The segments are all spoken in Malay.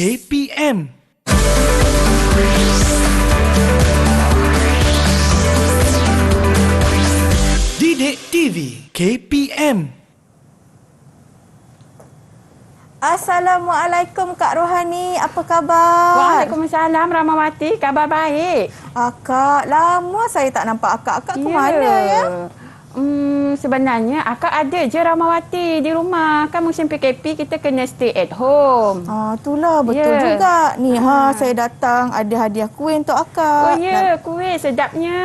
KPM. Didik TV KPM. Assalamualaikum Kak Rohani, apa khabar? Waalaikumsalam Rahmawati, khabar baik. Akak, lama saya tak nampak akak. Akak ke mana ya? Sebenarnya akak ada je Rahmawati di rumah. Kan musim PKP kita kena stay at home. Itulah betul juga. Ni saya datang ada hadiah kuih untuk akak. Oh ya, kuih sedapnya.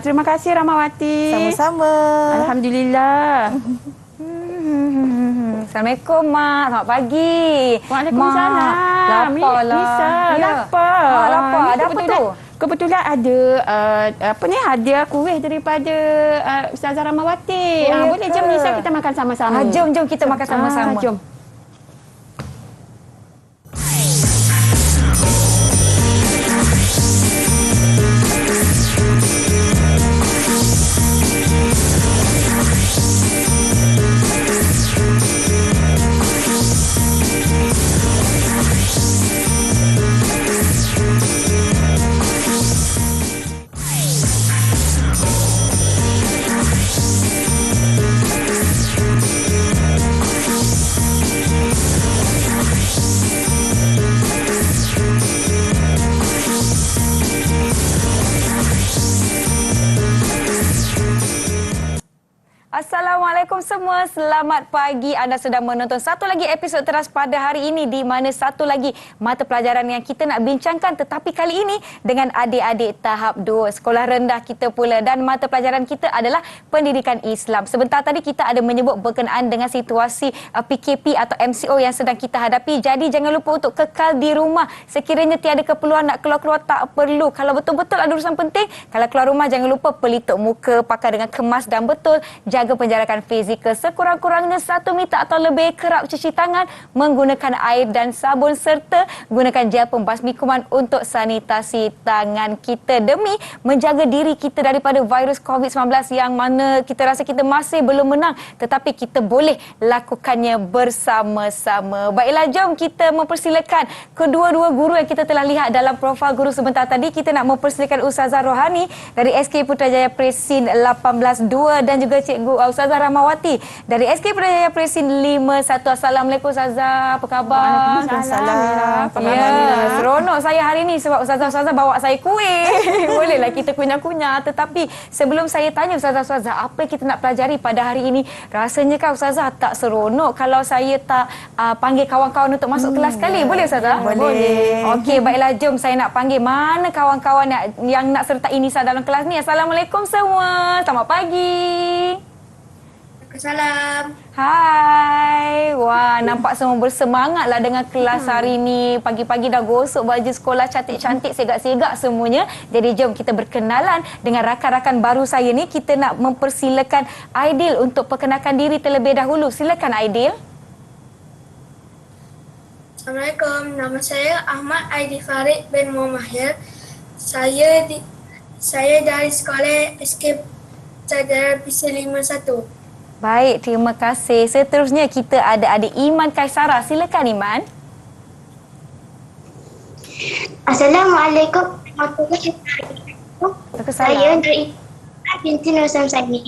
Terima kasih Rahmawati. Sama-sama. Alhamdulillah. Assalamualaikum, Mak. Selamat pagi. Waalaikumsalam. Lapar lah. Bisa, lapar. Lapar. Ada apa tu? Kebetulan ada hadiah kuih daripada Ustazah Rahmawati. Boleh jom Nisa kita makan sama-sama. Jom kita makan sama-sama. Jom. Assalamualaikum semua, selamat pagi. Anda sedang menonton satu lagi episod Teras pada hari ini di mana satu lagi mata pelajaran yang kita nak bincangkan, tetapi kali ini dengan adik-adik tahap 2 sekolah rendah kita pula, dan mata pelajaran kita adalah pendidikan Islam. Sebentar tadi kita ada menyebut berkenaan dengan situasi PKP atau MCO yang sedang kita hadapi. Jadi jangan lupa untuk kekal di rumah. Sekiranya tiada keperluan nak keluar-keluar, tak perlu. Kalau betul-betul ada urusan penting, kalau keluar rumah jangan lupa pelitup muka, pakai dengan kemas dan betul. Jaga penjarakan fizikal sekurang-kurangnya 1 meter atau lebih. Kerap cuci tangan menggunakan air dan sabun serta gunakan gel pembasmi kuman untuk sanitasi tangan kita demi menjaga diri kita daripada virus COVID-19 yang mana kita rasa kita masih belum menang, tetapi kita boleh lakukannya bersama-sama. Baiklah, jom kita mempersilakan kedua-dua guru yang kita telah lihat dalam profil guru sebentar tadi. Kita nak mempersilakan Ustazah Rohani dari SK Putrajaya Presin 18-2 dan juga Cikgu Ustazah Rahmawati dari SK Putrajaya Presin 5-1. Assalamualaikum Ustazah, apa khabar? Waalaikumsalam. Seronok saya hari ini sebab Ustazah bawa saya kuih. Bolehlah kita kunyah-kunyah. Tetapi sebelum saya tanya Ustazah, apa yang kita nak pelajari pada hari ini? Rasanya kan Ustazah tak seronok kalau saya tak panggil kawan-kawan untuk masuk kelas sekali. Boleh Ustazah? Boleh. Okey, baiklah, jom saya nak panggil mana kawan-kawan yang nak sertai Nisa dalam kelas ni. Assalamualaikum semua. Selamat pagi. Waalaikumsalam. Hai. Wah, nampak semua bersemangatlah dengan kelas hari ni. Pagi-pagi dah gosok baju sekolah cantik-cantik, segak-segak semuanya. Jadi jom kita berkenalan dengan rakan-rakan baru saya ni. Kita nak mempersilakan Aidil untuk perkenalkan diri terlebih dahulu. Silakan Aidil. Assalamualaikum. Nama saya Ahmad Aidil Farid bin Muhammad Mahir. Saya dari sekolah SK Putrajaya Presin 5-1. Baik, terima kasih. Seterusnya kita ada adik Iman Kaisara. Silakan Iman. Assalamualaikum warahmatullahi wabarakatuh. Saya dari binti Nur Samsani.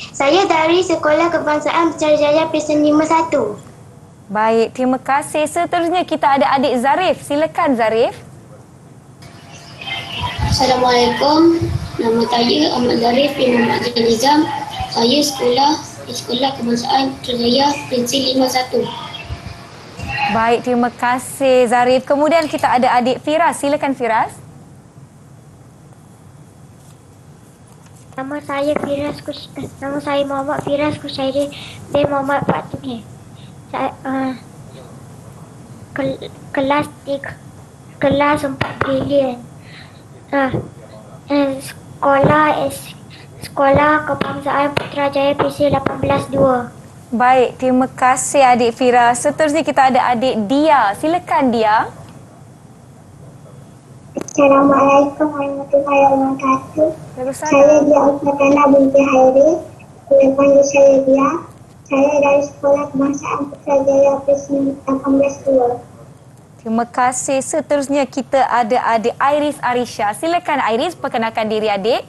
Saya dari Sekolah Kebangsaan Putrajaya Presin 5-1. Baik, terima kasih. Seterusnya kita ada adik Zarif. Silakan Zarif. Assalamualaikum. Nama saya Ahmad Zarif bin Muhammad Jalizam. Saya Sekolah Kebangsaan Putrajaya Presin 5-1. Baik, terima kasih Zarif. Kemudian kita ada adik Firas. Silakan Firas. Nama saya Muhammad Firas Kushairi bin Muhammad Fatimi. Kelas 4 bilion. Sekolah Kebangsaan Putrajaya Presin 18-2. Baik, terima kasih adik Firas. Seterusnya kita ada adik Dia. Silakan Dia. Assalamualaikum warahmatullahi wabarakatuh. Waalaikumsalam. Saya Dia Ufatana binti Hairi. Panggil saya Dia. Saya dari Sekolah Kebangsaan Putrajaya Presin 18-2. Terima kasih. Seterusnya kita ada adik Iris Arisha. Silakan Iris, perkenalkan diri adik.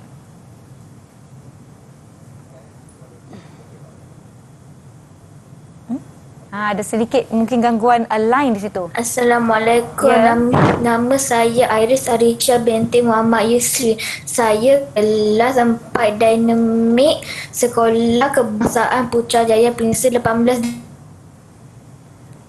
Ada sedikit mungkin gangguan line di situ. Assalamualaikum. Ya. Nama saya Iris Arisha binti Muhammad Yusri. Saya kelas 4 Dinamik Sekolah Kebangsaan Putrajaya Prinsip 18.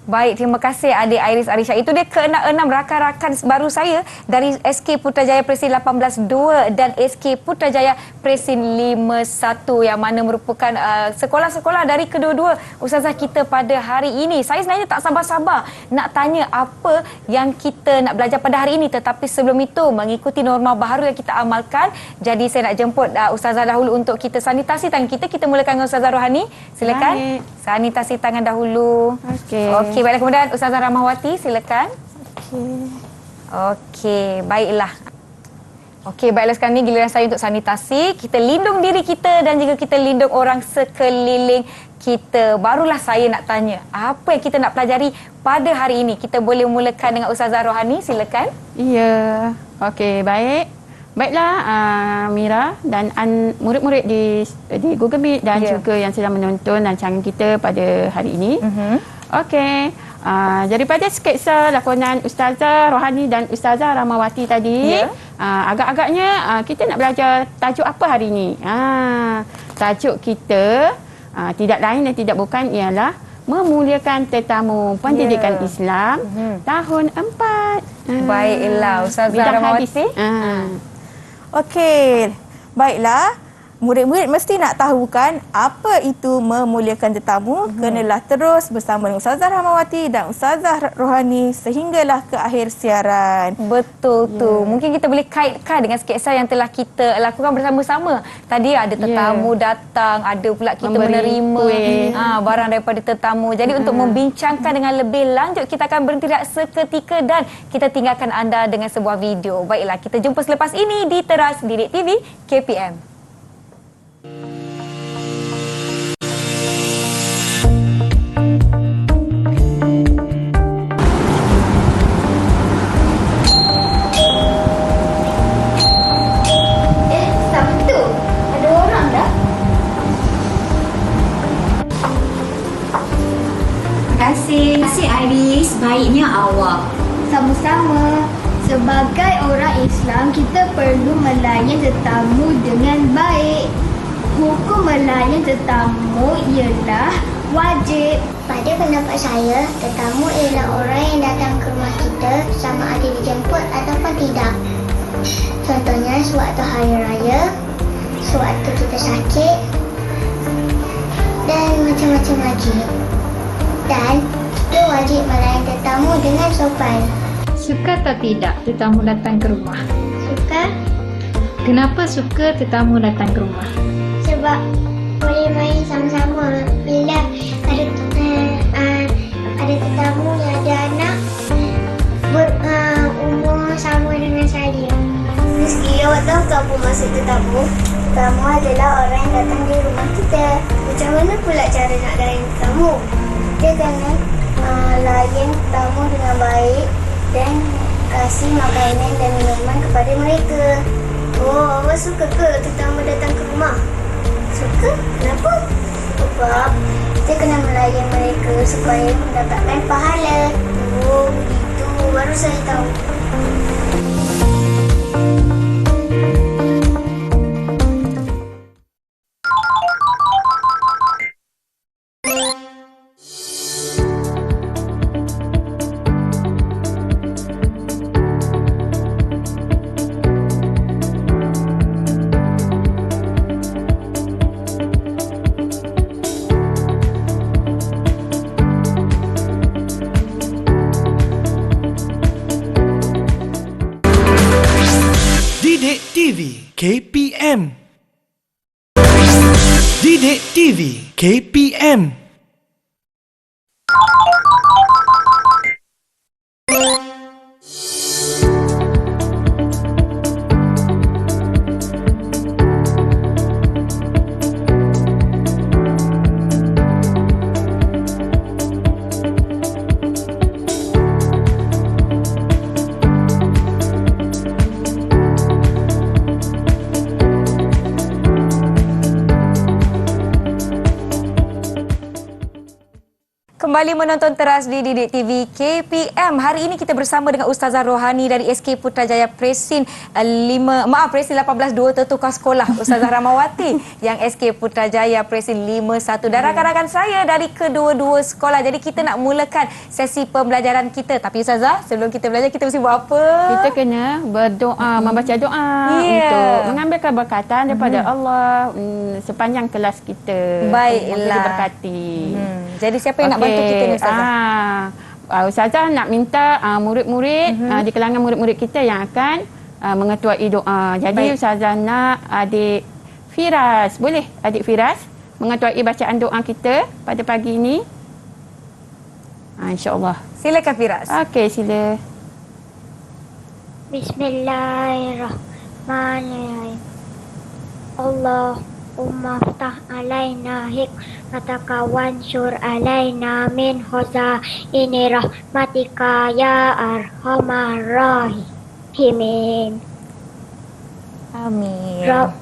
Baik, terima kasih adik Iris Arisha. Itu dia ke-6 rakan-rakan baru saya dari SK Putrajaya Presin 18-2 dan SK Putrajaya Presin 5-1 yang mana merupakan sekolah-sekolah dari kedua-dua ustazah kita pada hari ini. Saya sebenarnya tak sabar-sabar nak tanya apa yang kita nak belajar pada hari ini, tetapi sebelum itu mengikuti norma baharu yang kita amalkan. Jadi saya nak jemput ustazah dahulu untuk kita sanitasi tangan kita. Kita mulakan dengan Ustazah Rohani. Silakan. Baik. Sanitasi tangan dahulu. Okey, baiklah. Kemudian Ustazah Rahmawati, silakan. Okey, baiklah. Okey, baiklah sekarang ni giliran saya untuk sanitasi. Kita lindung diri kita dan juga kita lindung orang sekeliling kita. Barulah saya nak tanya, apa yang kita nak pelajari pada hari ini? Kita boleh mulakan dengan Ustazah Rohani, silakan. Ya, okey, baik. Baiklah, Mira dan murid-murid di Google Meet dan juga yang sedang menonton rancangan kita pada hari ini. Okey, daripada sketsa lakonan Ustazah Rohani dan Ustazah Rahmawati tadi, agak-agaknya kita nak belajar tajuk apa hari ini? Tajuk kita tidak lain dan tidak bukan ialah memuliakan tetamu pendidikan Islam tahun 4. Baiklah, Ustazah Rahmawati. Okey, baiklah. Murid-murid mesti nak tahu kan apa itu memuliakan tetamu. Kenalah terus bersama dengan Ustazah Rahmawati dan Ustazah Rohani sehinggalah ke akhir siaran. Betul tu. Mungkin kita boleh kaitkan dengan sketsa yang telah kita lakukan bersama-sama. Tadi ada tetamu datang, ada pula kita menerima barang daripada tetamu. Jadi untuk membincangkan dengan lebih lanjut, kita akan berhenti seketika dan kita tinggalkan anda dengan sebuah video. Baiklah, kita jumpa selepas ini di Teras Didik TV KPM. Terima kasih Iris, baiknya awak. Sama-sama. Sebagai orang Islam, kita perlu melayan tetamu dengan baik. Hukum melayan tetamu ialah wajib. Pada pendapat saya, tetamu ialah orang yang datang ke rumah kita sama ada dijemput ataupun tidak. Contohnya sewaktu hari raya, sewaktu kita sakit dan macam-macam lagi. Dan kita wajib melayan tetamu dengan sopan. Suka atau tidak tetamu datang ke rumah? Suka Kenapa suka tetamu datang ke rumah? sebab boleh main sama-sama. Bila ada tetamu yang ada anak berumur sama dengan saya. Meski awak tahu tak apa maksud tetamu? Tetamu adalah orang yang datang di rumah kita. Macam mana pula cara nak layan tetamu? Kita kena layan tetamu dengan baik dan kasih makanan dan minuman kepada mereka. Oh, awak suka ke tetamu datang ke rumah? Suka? Kenapa? Sebab kita kena melayan mereka supaya mendapatkan pahala. Oh, begitu. Baru saya tahu. Didik TV KPM. Didik TV KPM. Kembali menonton teras di Didik TV KPM. Hari ini kita bersama dengan Ustazah Rohani dari SK Putrajaya Presin 182 tertukar sekolah. Ustazah Rahmawati yang SK Putrajaya Presin 51 dan rakan-rakan saya dari kedua-dua sekolah. Jadi kita nak mulakan sesi pembelajaran kita. Tapi Ustazah, sebelum kita belajar kita mesti buat apa? Kita kena berdoa, membaca doa untuk mengambil keberkatan daripada Allah sepanjang kelas kita. Baiklah. Diberkati. Jadi siapa yang nak bantu kita ni Ustazah? Ustazah nak minta murid-murid di kalangan murid-murid kita yang akan mengetuai doa. Jadi Ustazah nak adik Firas, boleh adik Firas mengetuai bacaan doa kita pada pagi ini? InsyaAllah. Silakan Firas. Okey, sila. Bismillahirrahmanirrahim. Allahumma ftah alaina hikmataka wansur alaina min khazaini rahmatika ya arhamar rahimin. Amin. Belum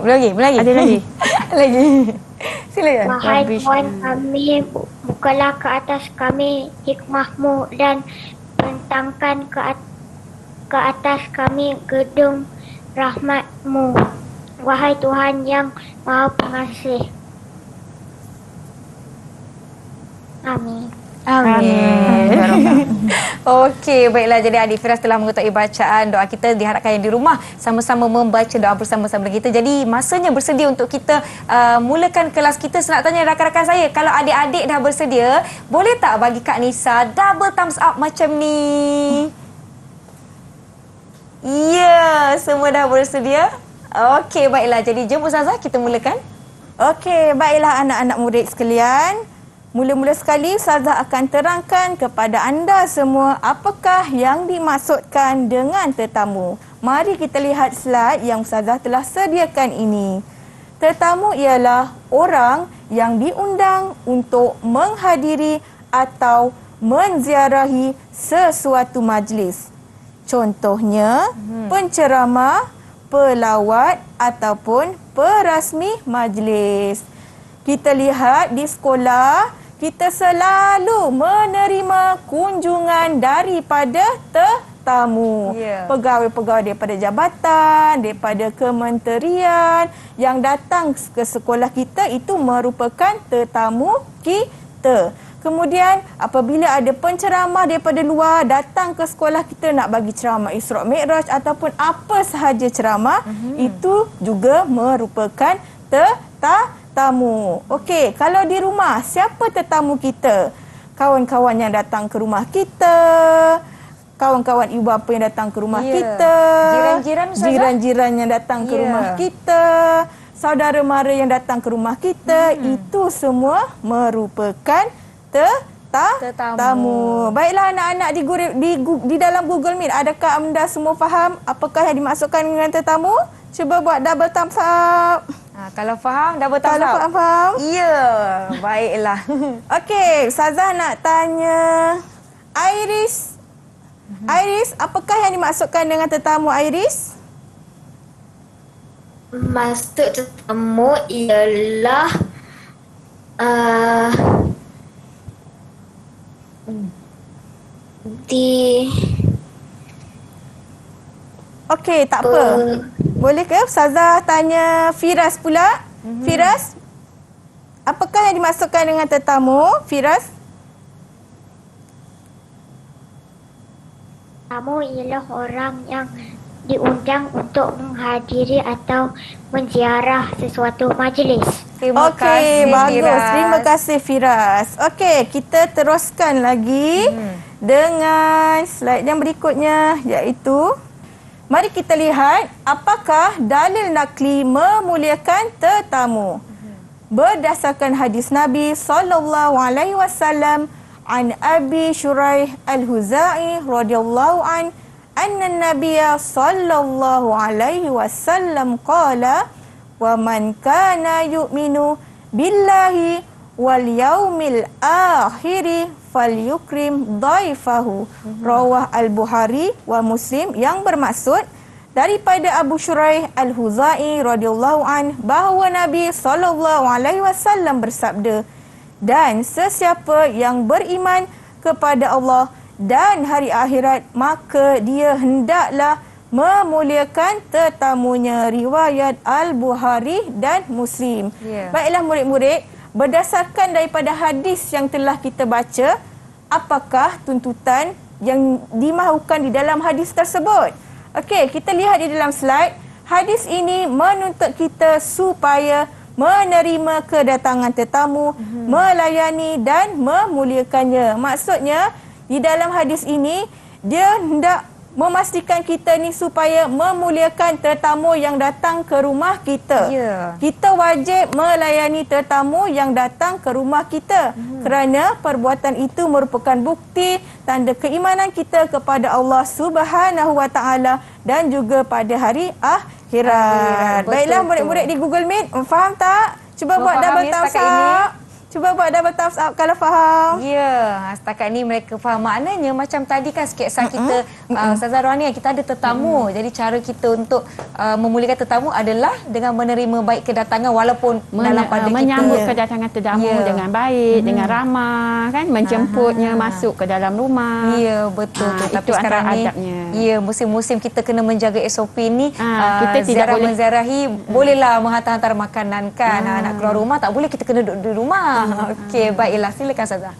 Rob, lagi. Ada lagi? Lagi. Silakan. Wahai Tuhan kami, bukalah ke atas kami hikmahmu dan bentangkan ke atas kami gedung rahmatmu. Wahai Tuhan yang Maha Pengasih. Amin. Amin. Okey, baiklah. Jadi adik Firas telah mengetahui bacaan doa kita. Diharapkan yang di rumah sama-sama membaca doa bersama-sama kita. Jadi masanya bersedia untuk kita mulakan kelas kita. Saya nak tanya rakan-rakan saya, kalau adik-adik dah bersedia, boleh tak bagi Kak Nisa double thumbs up macam ni? Ya, semua dah bersedia? Okey, baiklah. Jadi jom Ustazah kita mulakan. Okey, baiklah anak-anak murid sekalian. Mula-mula sekali Ustazah akan terangkan kepada anda semua apakah yang dimaksudkan dengan tetamu. Mari kita lihat slide yang Ustazah telah sediakan ini. Tetamu ialah orang yang diundang untuk menghadiri atau menziarahi sesuatu majlis. Contohnya, penceramah, pelawat ataupun perasmi majlis. Kita lihat di sekolah, kita selalu menerima kunjungan daripada tetamu. Pegawai-pegawai daripada jabatan, daripada kementerian yang datang ke sekolah kita itu merupakan tetamu kita. Kemudian apabila ada penceramah daripada luar datang ke sekolah kita nak bagi ceramah Isra' Mi'raj ataupun apa sahaja ceramah, itu juga merupakan tetamu. Okey, kalau di rumah, siapa tetamu kita? Kawan-kawan yang datang ke rumah kita, kawan-kawan ibu bapa yang datang ke rumah kita, jiran-jiran yang datang ke rumah kita, saudara mara yang datang ke rumah kita, itu semua merupakan tetamu. Baiklah anak-anak di dalam Google Meet, adakah anda semua faham apakah yang dimaksudkan dengan tetamu? Cuba buat double thumbs up. Kalau faham, double thumbs up. Kalau faham? Ya, baiklah. Okey, Ustazah nak tanya Iris. Iris, apakah yang dimaksudkan dengan tetamu Iris? Maksud tetamu ialah Okey, tak apa. Boleh ke Ustazah tanya Firas pula? Firas, apakah yang dimaksudkan dengan tetamu, Firas? Tamu ialah orang yang diundang untuk menghadiri atau menziarah sesuatu majlis. Terima kasih, bagus. Firas. Terima kasih, Firas. Okey, kita teruskan lagi dengan slide yang berikutnya, iaitu mari kita lihat apakah dalil nakli memuliakan tetamu. Berdasarkan hadis Nabi SAW an Abi Shuraih Al-Huzai radhiyallahu an anna Nabiyya sallallahu alaihi wasallam qala wa man kana yu'minu billahi wal yaumil akhiri falyukrim dhaifahu. Rawah Al-Bukhari wa Muslim, yang bermaksud daripada Abu Shuraih Al-Huzai radhiyallahu an bahawa Nabi sallallahu alaihi wasallam bersabda, Dan sesiapa yang beriman kepada Allah dan hari akhirat, maka dia hendaklah memuliakan tetamunya. Riwayat Al-Bukhari dan Muslim. Baiklah murid-murid, berdasarkan daripada hadis yang telah kita baca, apakah tuntutan yang dimahukan di dalam hadis tersebut? Okey, kita lihat di dalam slide. Hadis ini menuntut kita supaya menerima kedatangan tetamu, melayani dan memuliakannya. Maksudnya, di dalam hadis ini, dia hendak memastikan kita ni supaya memuliakan tetamu yang datang ke rumah kita. Kita wajib melayani tetamu yang datang ke rumah kita. Kerana perbuatan itu merupakan bukti tanda keimanan kita kepada Allah Subhanahu Wa Taala dan juga pada hari akhirat. Baiklah murid-murid di Google Meet, faham tak? Cuba buat double thumbs up. Cuba buat double thumbs up kalau faham. Ya, setakat ni mereka faham. Maknanya macam tadi kan sketsa kita, Ustazah Rohani, kita ada tetamu. Jadi cara kita untuk memuliakan tetamu adalah dengan menerima baik kedatangan walaupun dalam pada kita. Menyambut kedatangan tetamu dengan baik, dengan ramah, kan? Menjemputnya masuk ke dalam rumah. Ya, betul. Tapi itu sekarang ni, adabnya. ya, musim-musim kita kena menjaga SOP ni. Kita tidak boleh menziarahi, bolehlah menghantar-hantar makanan kan. Nak keluar rumah tak boleh, kita kena duduk di rumah. Okey, baiklah. Silakan Ustazah.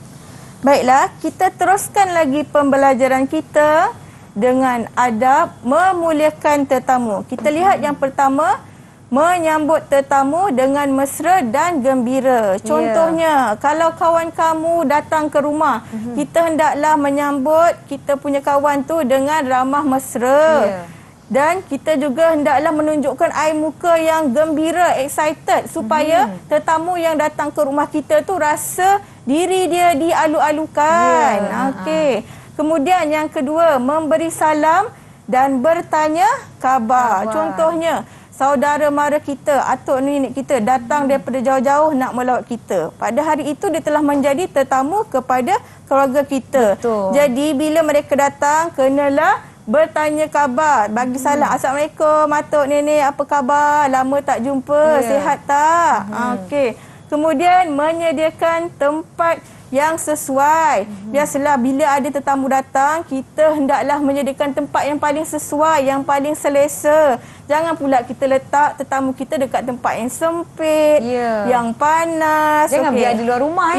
Baiklah, kita teruskan lagi pembelajaran kita dengan adab memuliakan tetamu. Kita lihat yang pertama, menyambut tetamu dengan mesra dan gembira. Contohnya, kalau kawan kamu datang ke rumah, kita hendaklah menyambut kita punya kawan tu dengan ramah mesra. Dan kita juga hendaklah menunjukkan air muka yang gembira, excited, supaya tetamu yang datang ke rumah kita tu rasa diri dia dialu-alukan. Okey. Kemudian yang kedua, memberi salam dan bertanya khabar. Contohnya, saudara mara kita, atuk nenek kita datang daripada jauh-jauh nak melawat kita. Pada hari itu dia telah menjadi tetamu kepada keluarga kita. Jadi bila mereka datang, kenalah bertanya khabar, bagi salam. Assalamualaikum atuk nenek, apa khabar? Lama tak jumpa, sihat tak? Okey. Kemudian menyediakan tempat yang sesuai. Biasalah bila ada tetamu datang, kita hendaklah menyediakan tempat yang paling sesuai, yang paling selesa. Jangan pula kita letak tetamu kita dekat tempat yang sempit, yang panas. Jangan biar di luar rumah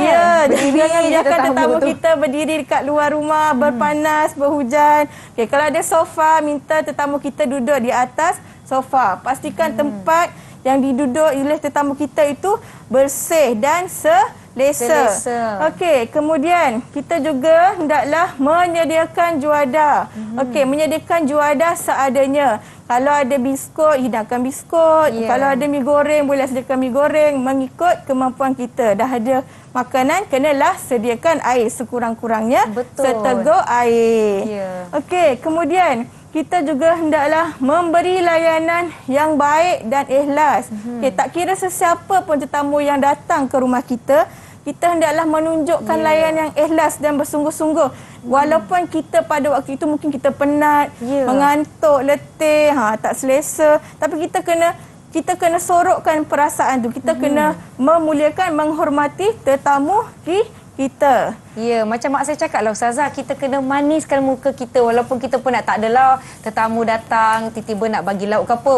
Jangan biarkan tetamu kita berdiri dekat luar rumah, berpanas, berhujan. Okay, kalau ada sofa, minta tetamu kita duduk di atas sofa. Pastikan tempat yang diduduk oleh tetamu kita itu bersih dan selesa. Okey, kemudian kita juga hendaklah menyediakan juadah. Okey, menyediakan juadah seadanya. Kalau ada biskut, hidangkan biskut. Kalau ada mi goreng, boleh sediakan mi goreng mengikut kemampuan kita. Dah ada makanan, kenalah sediakan air sekurang-kurangnya. Seteguk air. Okey, kemudian kita juga hendaklah memberi layanan yang baik dan ikhlas. Okay, tak kira sesiapa pun tetamu yang datang ke rumah kita, kita hendaklah menunjukkan layanan yang ikhlas dan bersungguh-sungguh. Walaupun kita pada waktu itu mungkin kita penat, mengantuk, letih, tak selesa, tapi kita kena sorokkan perasaan tu. Kita kena memuliakan, menghormati tetamu kita. Ya, macam mak saya cakap lah Ustazah, kita kena maniskan muka kita walaupun kita pun nak tak adalah tetamu datang tiba-tiba nak bagi lauk ke apa,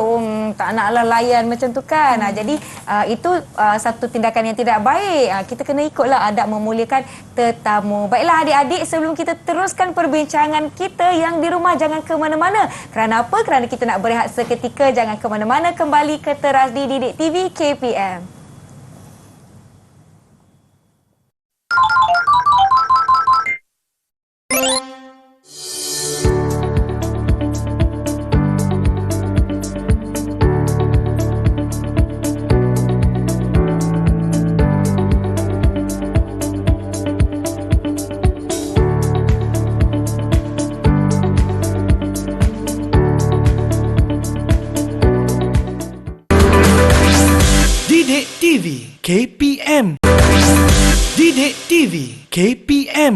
tak naklah layan macam tu kan. Jadi itu satu tindakan yang tidak baik. Kita kena ikutlah adab memuliakan tetamu. Baiklah adik-adik, sebelum kita teruskan perbincangan kita yang di rumah, jangan ke mana-mana. Kerana apa? Kerana kita nak berehat seketika. Jangan ke mana-mana, kembali ke teras di Didik TV KPM. Didik TV KPM. Didik TV KPM.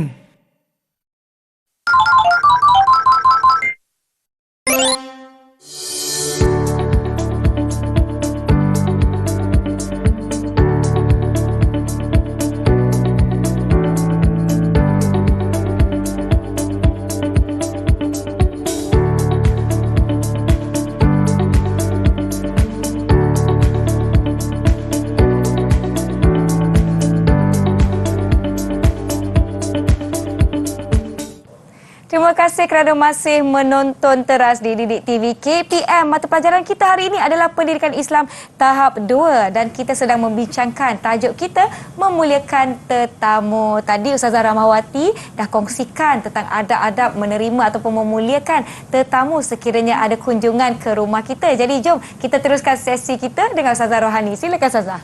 Terima kasih kerana masih menonton teras di Didik TV KPM. Mata pelajaran kita hari ini adalah Pendidikan Islam Tahap 2 dan kita sedang membincangkan tajuk kita memuliakan tetamu. Tadi Ustazah Rahmawati dah kongsikan tentang adab-adab menerima ataupun memuliakan tetamu sekiranya ada kunjungan ke rumah kita. Jadi jom kita teruskan sesi kita dengan Ustazah Rohani. Silakan Ustazah.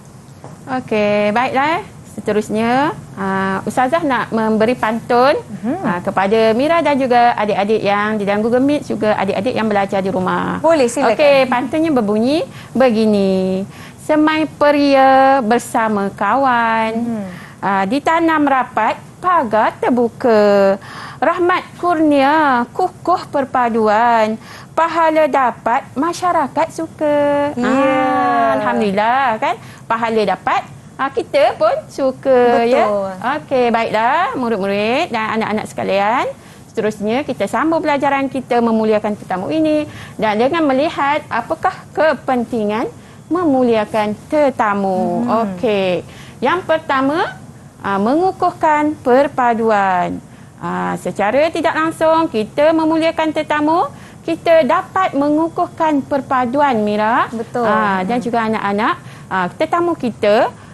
Okey, baiklah. Seterusnya, Ustazah nak memberi pantun kepada Mira dan juga adik-adik yang di dalam Google Meet, juga adik-adik yang belajar di rumah. Boleh, silakan. Okey, pantunnya berbunyi begini. Semai peria bersama kawan, ditanam rapat, pagar terbuka. Rahmat kurnia, kukuh perpaduan. Pahala dapat, masyarakat suka. Alhamdulillah kan, pahala dapat. Kita pun suka. Betul. Ya. Okey, baiklah murid-murid dan anak-anak sekalian. Seterusnya kita sambung pelajaran kita memuliakan tetamu ini dan dengan melihat apakah kepentingan memuliakan tetamu. Okey. Yang pertama, mengukuhkan perpaduan. Secara tidak langsung kita memuliakan tetamu, kita dapat mengukuhkan perpaduan, Mira. Betul. Dan juga anak-anak, tetamu kita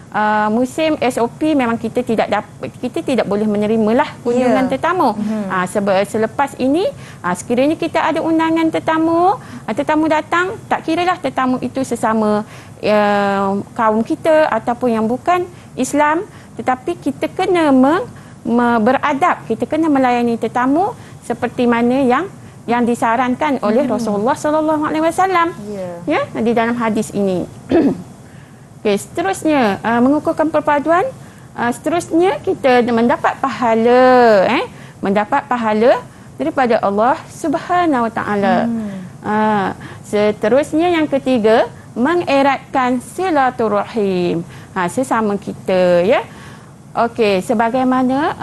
musim SOP memang kita tidak boleh menerimalah kunjungan tetamu. Selepas ini sekiranya kita ada undangan tetamu, tetamu datang, tak kiralah tetamu itu sesama kaum kita ataupun yang bukan Islam, tetapi kita kena beradab, kita kena melayani tetamu seperti mana yang disarankan oleh Rasulullah sallallahu alaihi wasallam. Ya, di dalam hadis ini. Okey, seterusnya mengukuhkan perpaduan. Seterusnya kita mendapat pahala, mendapat pahala daripada Allah Subhanahu Wa Taala. Seterusnya yang ketiga, mengeratkan silaturahim sesama kita, ya. Okey, sebagaimana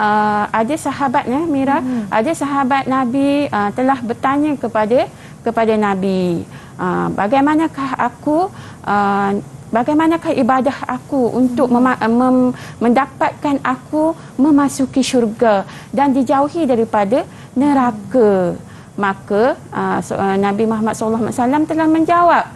ada sahabat, Mira, ada sahabat Nabi telah bertanya kepada Nabi, bagaimanakah ibadah aku untuk mendapatkan aku memasuki syurga dan dijauhi daripada neraka. Maka Nabi Muhammad SAW telah menjawab,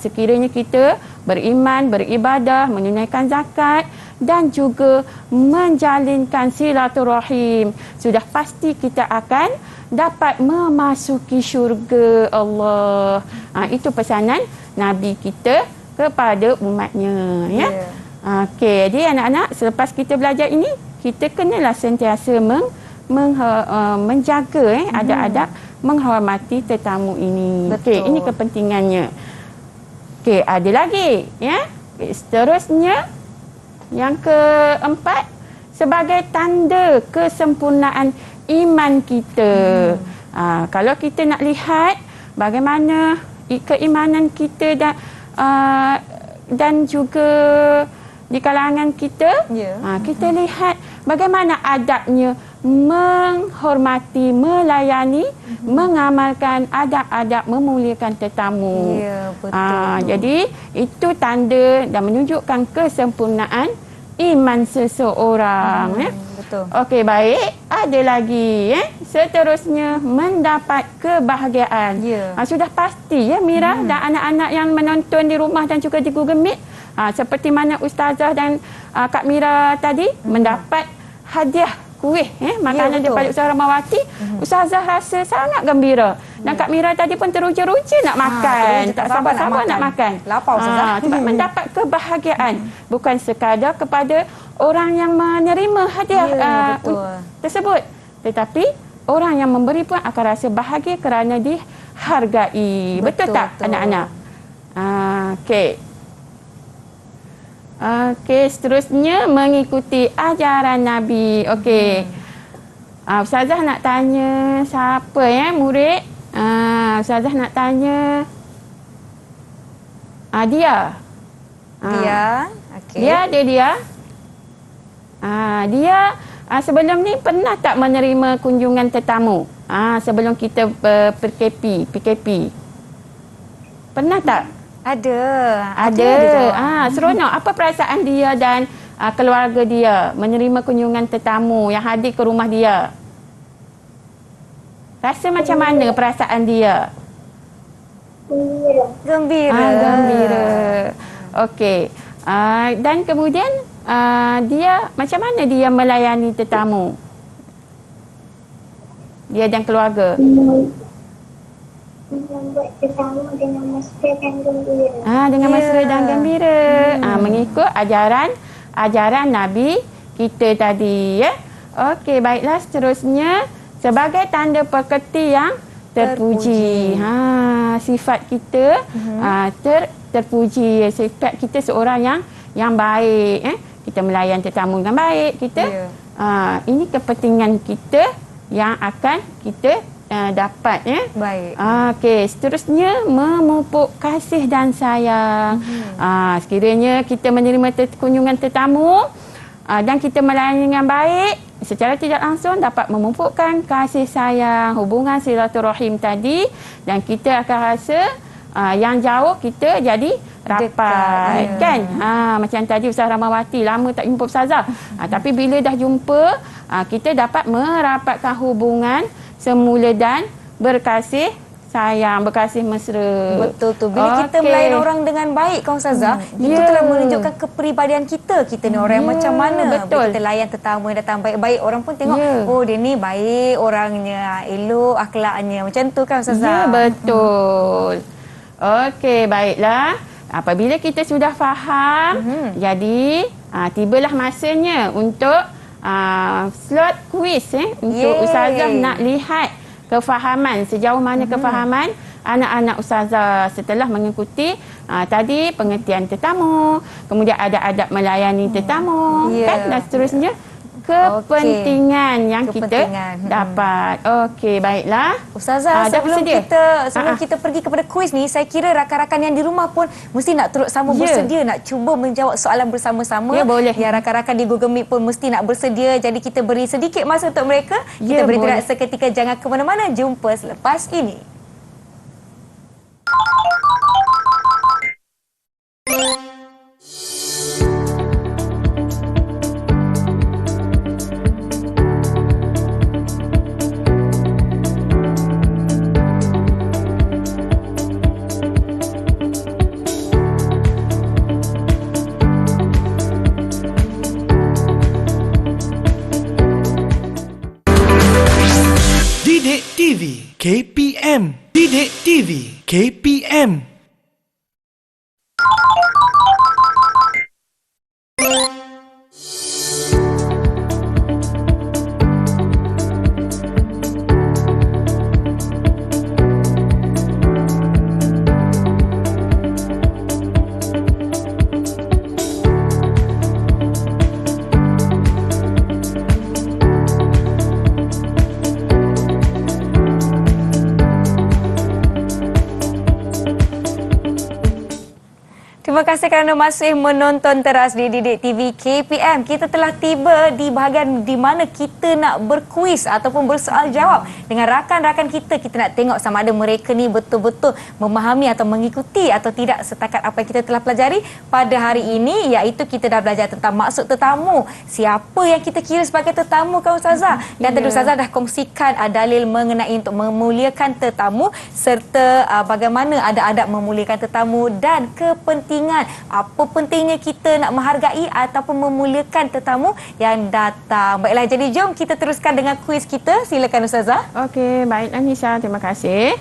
sekiranya kita beriman, beribadah, menunaikan zakat dan juga menjalinkan silaturahim, sudah pasti kita akan dapat memasuki syurga Allah. Itu pesanan Nabi kita kepada umatnya, ya. Okey, jadi anak-anak, selepas kita belajar ini, kita kenalah sentiasa menjaga adab-adab menghormati tetamu ini. Okey, ini kepentingannya. Okey, ada lagi, ya. Okay, seterusnya yang keempat, sebagai tanda kesempurnaan iman kita. Kalau kita nak lihat bagaimana keimanan kita dan juga di kalangan kita, kita lihat bagaimana adabnya menghormati, melayani, mengamalkan adab-adab memuliakan tetamu. Betul. Jadi itu tanda dan menunjukkan kesempurnaan iman seseorang. Betul. Okey, baik. Ada lagi, seterusnya mendapat kebahagiaan. Sudah pasti, ya, Mira dan anak-anak yang menonton di rumah dan juga di Google Meet, seperti mana Ustazah dan Kak Mira tadi mendapat hadiah kuih, makanan daripada Ustazah Rahmawati. Ustazah rasa sangat gembira. Dan Kak Mira tadi pun teruja-ruja nak makan. Tak sabar-sabar nak makan. Lapar Ustazah. Sebab mendapat kebahagiaan. Bukan sekadar kepada orang yang menerima hadiah tersebut, tetapi orang yang memberi pun akan rasa bahagia kerana dihargai. Betul tak, anak-anak? Okey. Okey, seterusnya mengikuti ajaran Nabi. Okey. Ustazah nak tanya siapa, murid? Ustazah nak tanya Dia. Okey. Dia. Dia sebelum ni pernah tak menerima kunjungan tetamu? Sebelum kita PKP. Pernah tak? Ada. Seronok. Apa perasaan dia dan keluarga dia menerima kunjungan tetamu yang hadir ke rumah dia? Rasa macam mana perasaan dia? Gembira. Gembira. Okey. Dan kemudian dia macam mana dia melayani tetamu? Dia dan keluarga. Membuat tetamu dengan mesra dan gembira. Dengan mesra dan gembira. Mengikut ajaran Nabi kita tadi, ya. Okey, baiklah, seterusnya sebagai tanda pekerti yang terpuji. Sifat kita terpuji, sifat kita seorang yang baik, kita melayan tetamu dengan baik, kita ini kepentingan kita yang akan kita dapat, ya. Baik. Okey, seterusnya memupuk kasih dan sayang. Sekiranya kita menerima kunjungan tetamu dan kita melayani dengan baik, secara tidak langsung dapat memupukkan kasih sayang, hubungan silaturahim tadi, dan kita akan rasa yang jauh kita jadi rapat, kan? Macam tadi Ustazah Rahmawati lama tak jumpa Ustazah. Tapi bila dah jumpa, kita dapat merapatkan hubungan semula dan berkasih sayang, berkasih mesra. Betul tu. Bila kita melayan orang dengan baik, Kak Ustazah, itu telah menunjukkan kepribadian kita. Kita ni orang yang macam mana. Betul. Bila kita layan tetamu yang datang baik-baik, orang pun tengok, oh dia ni baik orangnya, elok akhlaknya. Macam tu kan Ustazah? Ya, betul. Okey, baiklah. Apabila kita sudah faham, jadi tibalah masanya untuk slot kuis, untuk Ustazah nak lihat kefahaman, sejauh mana kefahaman anak-anak Ustazah setelah mengikuti tadi pengertian tetamu, kemudian ada adab melayani tetamu, kan, dan seterusnya kepentingan yang kita dapat. Okey, baiklah. Ustazah, sebelum kita pergi kepada kuis ni, saya kira rakan-rakan yang di rumah pun mesti nak turut sama bersedia nak cuba menjawab soalan bersama-sama. Ya, boleh. Yang rakan-rakan di Google Meet pun mesti nak bersedia. Jadi kita beri sedikit masa untuk mereka. Kita beri tirakat seketika, jangan ke mana-mana. Jumpa selepas ini. Didik TV KPM. Didik TV KPM. Terima kasih kerana masih menonton teras di Didik TV KPM. Kita telah tiba di bahagian di mana kita nak berkuis ataupun bersoal jawab dengan rakan-rakan kita. Kita nak tengok sama ada mereka ni betul-betul memahami atau mengikuti atau tidak setakat apa yang kita telah pelajari pada hari ini, iaitu kita dah belajar tentang maksud tetamu. Siapa yang kita kira sebagai tetamu, Kak Ustazah? Dan tadi Ustazah dah kongsikan dalil mengenai untuk memuliakan tetamu serta bagaimana ada adab memuliakan tetamu dan kepentingan apa pentingnya kita nak menghargai ataupun memuliakan tetamu yang datang. Baiklah, jadi jom kita teruskan dengan kuis kita. Silakan Ustazah. Okey, baiklah Nisa, terima kasih.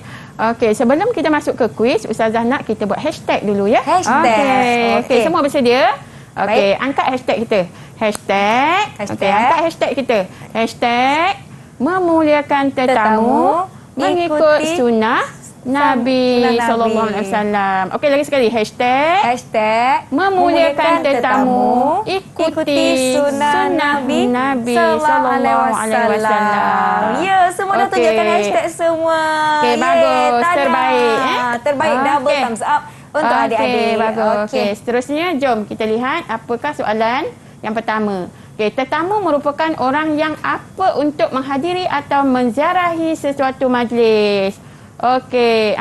Okey, sebelum kita masuk ke kuis, Ustazah nak kita buat hashtag dulu, ya. Hashtag. Okey, semua bersedia? Okey, angkat hashtag kita. Hashtag. Okey, angkat hashtag kita. Hashtag memuliakan tetamu mengikut sunnah Nabi sallallahu alaihi wasallam. Okey, lagi sekali hashtag memuliakan tetamu ikuti sunnah Nabi sallallahu alaihi wasallam. Ya, semua dah tunjukkan hashtag semua. Okey, bagus. Terbaik, Terbaik, double thumbs up untuk adik-adik. Bagus. Okey, seterusnya jom kita lihat apakah soalan yang pertama. Okey, tetamu merupakan orang yang apa untuk menghadiri atau menziarahi sesuatu majlis. Okey.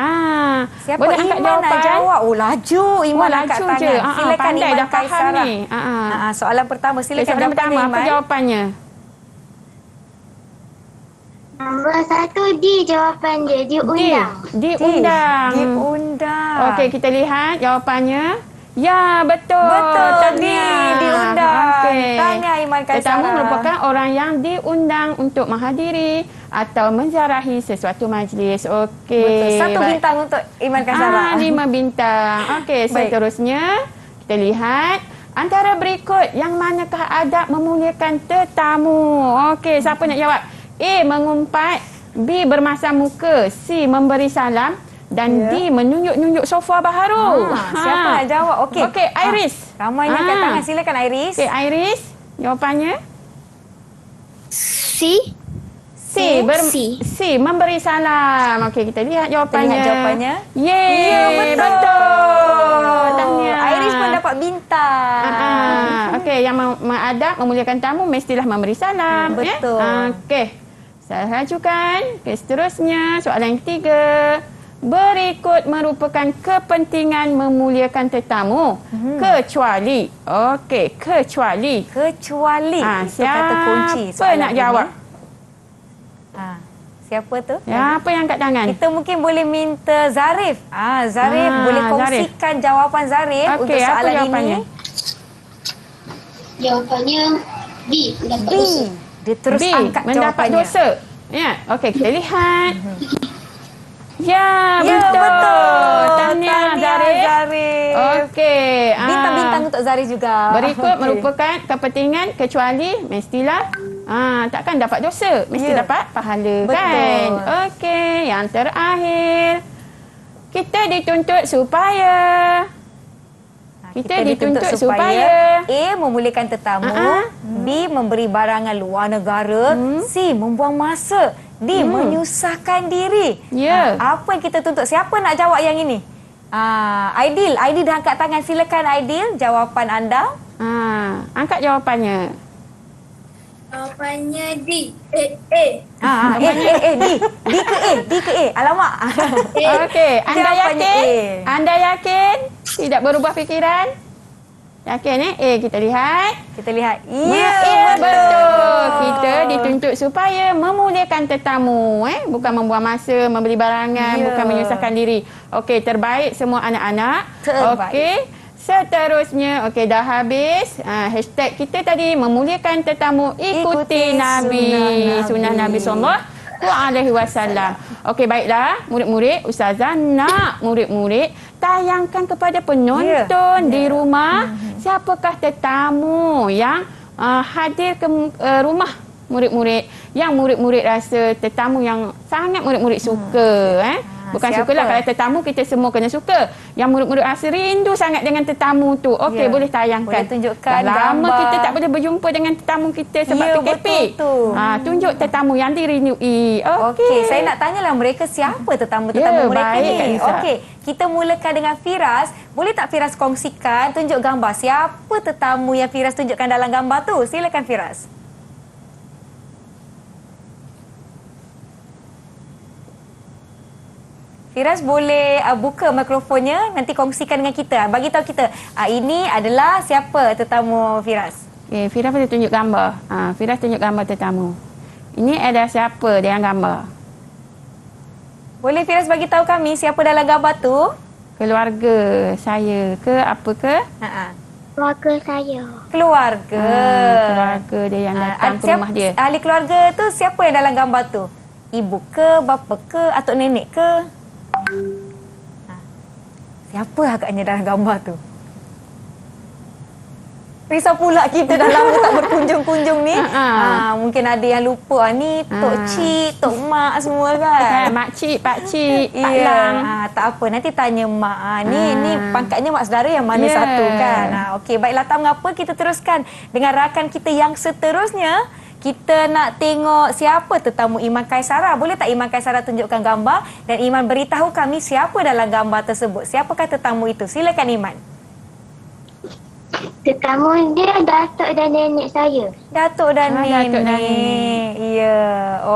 Siapa boleh angkat Iman jawapan? nak jawab? Oh, laju Iman angkat laju tangan. je. Silakan pandai Iman dah faham Kaisarah. ni. Soalan pertama, silakan Soalan pertama, jawapannya, apa Iman. jawapannya? Nombor 1 D jawapan dia. Diundang. Diundang. Diundang. Okey, kita lihat jawapannya. Ya, betul. Betul. Tahniah. Diundang. Okey. Tahniah Iman Kaisara. Tetamu merupakan orang yang diundang untuk menghadiri atau menziarahi sesuatu majlis. Okey. Betul. Satu baik. bintang untuk Iman Kaisara. 5 bintang. Okey, Baik. seterusnya kita lihat antara berikut yang manakah adab memuliakan tetamu. Okey, siapa nak jawab? A. Mengumpat, B. Bermasam muka, C. Memberi salam dan D. Menunjuk-nunjuk sofa baharu. Siapa nak jawab? Okey. Okey, Iris. Ramai yang angkat tangan. Silakan Iris. Okey, Iris, jawapannya C. C. C. Memberi salam. Okey, kita lihat jawapannya. Kita lihat jawapannya. Yeay, Ya, betul. betul. Tahniah. Iris pun dapat bintang. Okey, yang mengadap, memuliakan tamu mestilah memberi salam. Betul. Okey. Saya ajukan. Okey, seterusnya soalan yang ketiga. Berikut merupakan kepentingan memuliakan tetamu. Kecuali. Okey, kecuali. Kecuali. Itu Siapa kata kunci nak soalan jawab? ini. Siapa tu? Siapa yang angkat tangan? Kita mungkin boleh minta Zarif. Zarif boleh kongsikan jawapan Zarif Okey, untuk apa soalan jawapannya? ini. Jawapannya B. Mendapat B. dosa. Dia terus B. angkat Mendapat jawapannya. dosa. Ya, okey, kita lihat. Ya, Ya, betul. betul. Tahniah, Zarif. Zarif. Okey. Bintang-bintang untuk Zarif juga. Berikut Okey. merupakan kepentingan kecuali mestilah takkan dapat dosa, mesti Ya. dapat pahala. Betul. Kan? Okey, yang terakhir. Kita dituntut supaya kita dituntut supaya A. Memuliakan tetamu, B. Memberi barangan luar negara, C. Membuang masa, D. Menyusahkan diri. Ya. Apa yang kita tuntut? Siapa nak jawab yang ini? Aidil. Aidil dah angkat tangan. Silakan Aidil, jawapan anda. Angkat jawapannya. Jawapannya D. D. D ke A. Alamak. Okey, anda Jawapannya yakin? A. Anda yakin? Tidak berubah fikiran? Yakin kita lihat. Kita lihat. Ya, betul. Kita dituntut supaya memuliakan tetamu, bukan membuang masa, membeli barangan, Ya. bukan menyusahkan diri. Okey, terbaik semua anak-anak. Terbaik. Okey. Seterusnya, okey, dah habis. Hashtag kita tadi memuliakan tetamu, ikuti Nabi. Sunnah Nabi SAW. Okey, baiklah. Murid-murid, Ustazah nak murid-murid tayangkan kepada penonton di rumah siapakah tetamu yang hadir ke rumah murid-murid, yang murid-murid rasa tetamu yang sangat murid-murid suka. Bukan siapa? sukalah, kalau tetamu kita semua kena suka. Yang murid-murid rasa rindu sangat dengan tetamu tu. Okey, Ya. boleh tayangkan. Boleh tunjukkan Dah lama gambar. kita tak boleh berjumpa dengan tetamu kita sebab Ya, PKP. betul tu. Tunjuk tetamu yang dirindui. Okey, saya nak tanyalah mereka siapa tetamu-tetamu Ya, mereka baik, Kak ni. Nisa. Okey, kita mulakan dengan Firas. Boleh tak Firas kongsikan, tunjuk gambar siapa tetamu yang Firas tunjukkan dalam gambar tu? Silakan Firas. Firas boleh buka mikrofonnya, nanti kongsikan dengan kita. Bagi tahu kita, ini adalah siapa tetamu Firas? Okay, Firas boleh tunjuk gambar. Firas tunjuk gambar tetamu. Ini ada siapa dalam gambar? Boleh Firas bagi tahu kami siapa dalam gambar tu? Keluarga saya ke apa ke? Keluarga saya. Keluarga. Keluarga dia yang datang ke rumah dia. Ahli keluarga tu siapa yang dalam gambar tu? Ibu ke, bapa ke, atau nenek ke? Siapa agaknya dalam gambar tu? Risau pula kita dah lama tak berkunjung-kunjung ni. Mungkin ada yang lupa. Ni Tok Cik, Tok Mak semua kan. Makcik, pakcik, Pak Ya. Lang. Tak apa, nanti tanya mak. Ni pangkatnya mak saudara yang mana satu kan. Okey, baiklah, tak mengapa, kita teruskan dengan rakan kita yang seterusnya. Kita nak tengok siapa tetamu Iman Kaisara. Boleh tak Iman Kaisara tunjukkan gambar dan Iman beritahu kami siapa dalam gambar tersebut. Siapakah tetamu itu? Silakan Iman. Tetamu dia datuk dan nenek saya. Datuk dan nenek. Datuk dan nenek. Ya,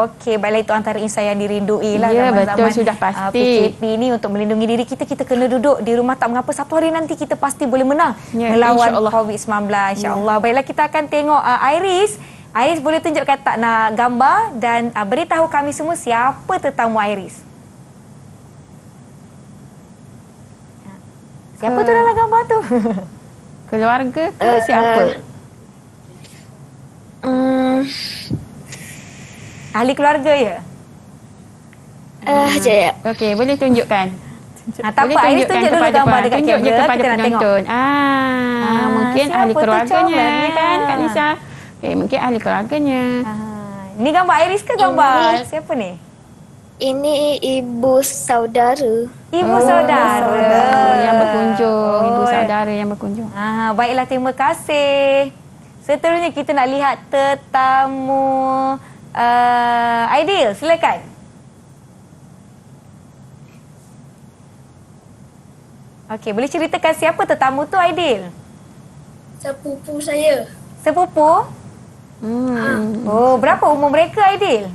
okey. Baiklah, itu antara insan yang dirindui lah Ya, zaman-zaman betul, sudah pasti. PKP ni untuk melindungi diri kita. Kita kena duduk di rumah, tak mengapa. Satu hari nanti kita pasti boleh menang Ya, melawan insya-Allah. COVID-19. InsyaAllah. Baiklah, kita akan tengok Iris. Iris boleh tunjukkan tak nak gambar dan beritahu kami semua siapa tetamu Iris? Siapa tu dalam gambar tu? Keluarga ke siapa? Ahli keluarga ya? Sekejap. Okey, boleh tunjukkan. Tak apa, Iris tunjuk dulu gambar dekat tunjuk je kamera, kepada kita nak tengok. penonton. Mungkin siapa ahli tu keluarganya comelnya? kan Kak Nisa. Okey, mungkin ahli keluarganya. Ni gambar Iris ke gambar siapa ni? Ini ibu saudara. Ibu saudara. Yang berkunjung, ibu saudara yang berkunjung. Baiklah, terima kasih. Seterusnya kita nak lihat tetamu Aidil, silakan. Okey, boleh ceritakan siapa tetamu tu Aidil? Sepupu saya. Sepupu? Oh, berapa umur mereka Aidil?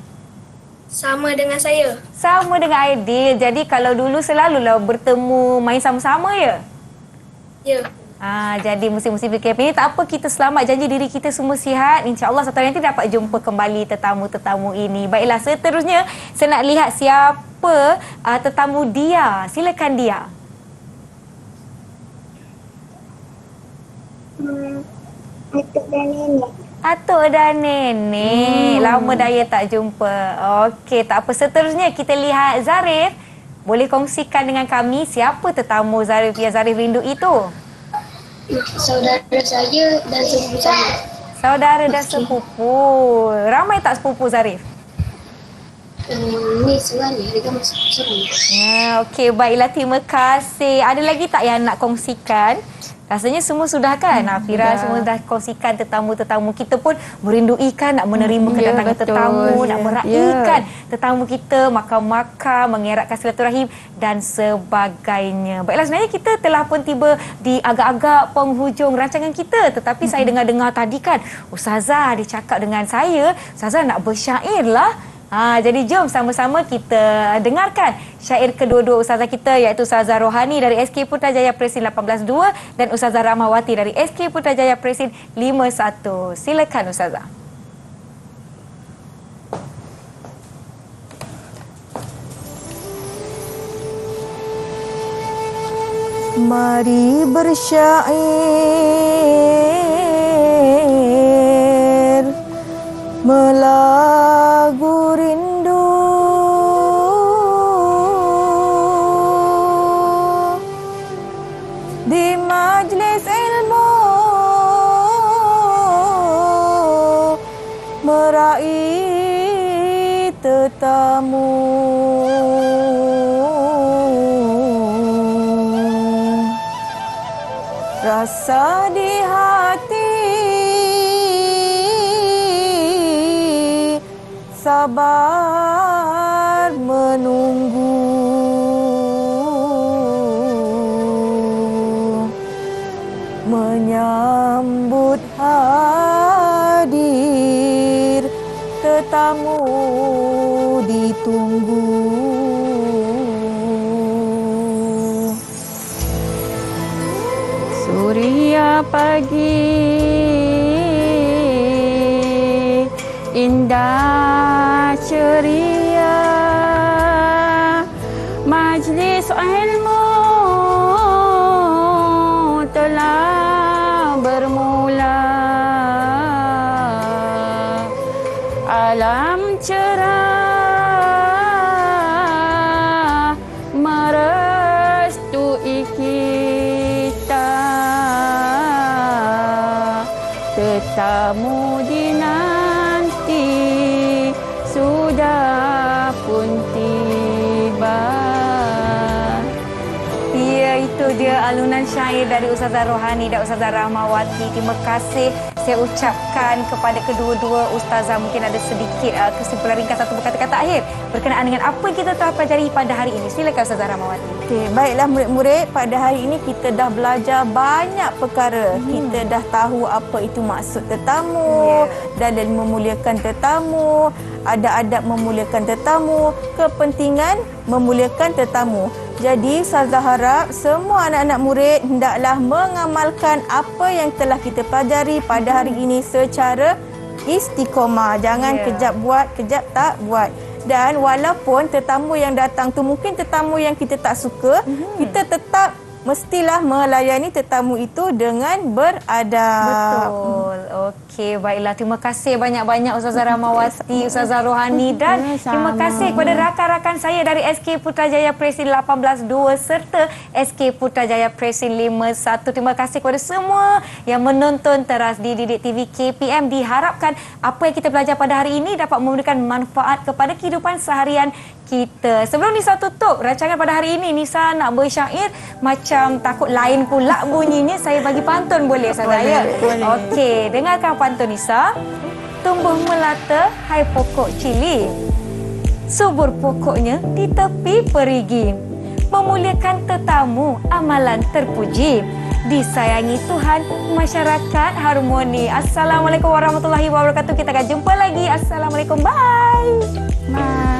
Sama dengan saya. Sama dengan Aidil. Jadi kalau dulu selalulah bertemu main sama-sama ya? Ya. Jadi musim-musim PKP ni tak apa, kita selamat janji diri kita semua sihat. InsyaAllah satu hari nanti dapat jumpa kembali tetamu-tetamu ini. Baiklah, seterusnya saya nak lihat siapa tetamu Dia. Silakan Dia. Atuk dan nenek. Atuk dan nenek. Lama daya tak jumpa. Okey, tak apa. Seterusnya kita lihat Zarif. Boleh kongsikan dengan kami siapa tetamu Zarif yang Zarif rindu itu? Saudara saya dan sepupu saya. Saudara dan sepupu. Ramai tak sepupu Zarif? Ni seorang ni, dia masuk seorang. Okey, baiklah, terima kasih. Ada lagi tak yang nak kongsikan? Rasanya semua sudah kan? Fira semua dah kongsikan tetamu-tetamu. Kita pun merindui kan nak menerima kedatangan tetamu, nak meraihkan tetamu kita, makan-makan, mengeratkan silaturahim dan sebagainya. Baiklah, sebenarnya kita telah pun tiba di agak-agak penghujung rancangan kita. Tetapi saya dengar-dengar tadi kan, Ustazah dia cakap dengan saya, Ustazah nak bersyair lah. Jadi jom sama-sama kita dengarkan syair kedua-dua ustazah kita, iaitu Ustazah Rohani dari SK Putrajaya Presin 18-2 dan Ustazah Rahmawati dari SK Putrajaya Presin 5-1. Silakan Ustazah. Mari bersyair melagu rindu di majlis ilmu, meraih tetamu, rasa di hati sabar menunggu, menyambut hadir tetamu ditunggu. Suria pagi indah ceria, majlis ilmu telah bermula, alam cerah merestui kita, tetamu dinanti sudah pun tiba. Ya, itu dia alunan syair dari Ustazah Rohani dan Ustazah Rahmawati. Terima kasih saya ucapkan kepada kedua-dua ustazah. Mungkin ada sedikit kesimpulan ringkas atau kata-kata akhir berkenaan dengan apa yang kita telah pelajari pada hari ini. Silakan Ustazah Rahmawati. Okey, baiklah murid-murid, pada hari ini kita dah belajar banyak perkara. Kita dah tahu apa itu maksud tetamu, dalil memuliakan tetamu, ada adab memuliakan tetamu, kepentingan memuliakan tetamu. Jadi Ustazah harap semua anak-anak murid hendaklah mengamalkan apa yang telah kita pelajari pada hari ini secara istiqomah. Jangan kejap buat, kejap tak buat. Dan walaupun tetamu yang datang tu mungkin tetamu yang kita tak suka, kita tetap mestilah melayani tetamu itu dengan beradab. Betul. Okey, baiklah. Terima kasih banyak-banyak Ustazah Rahmawati, Ustazah Rohani dan terima kasih kepada rakan-rakan saya dari SK Putrajaya Presin 18-2 serta SK Putrajaya Presin 5-1. Terima kasih kepada semua yang menonton teras di Didik TV KPM. Diharapkan apa yang kita belajar pada hari ini dapat memberikan manfaat kepada kehidupan seharian kita. Sebelum Nisa tutup rancangan pada hari ini, Nisa nak bersyair macam takut lain pula bunyinya. Saya bagi pantun boleh Ustazah ya? Okey, dengarkan pantun Nisa. Tumbuh melata hai pokok cili, subur pokoknya di tepi perigi, memuliakan tetamu amalan terpuji, disayangi Tuhan masyarakat harmoni. Assalamualaikum warahmatullahi wabarakatuh. Kita akan jumpa lagi. Assalamualaikum. Bye. Bye.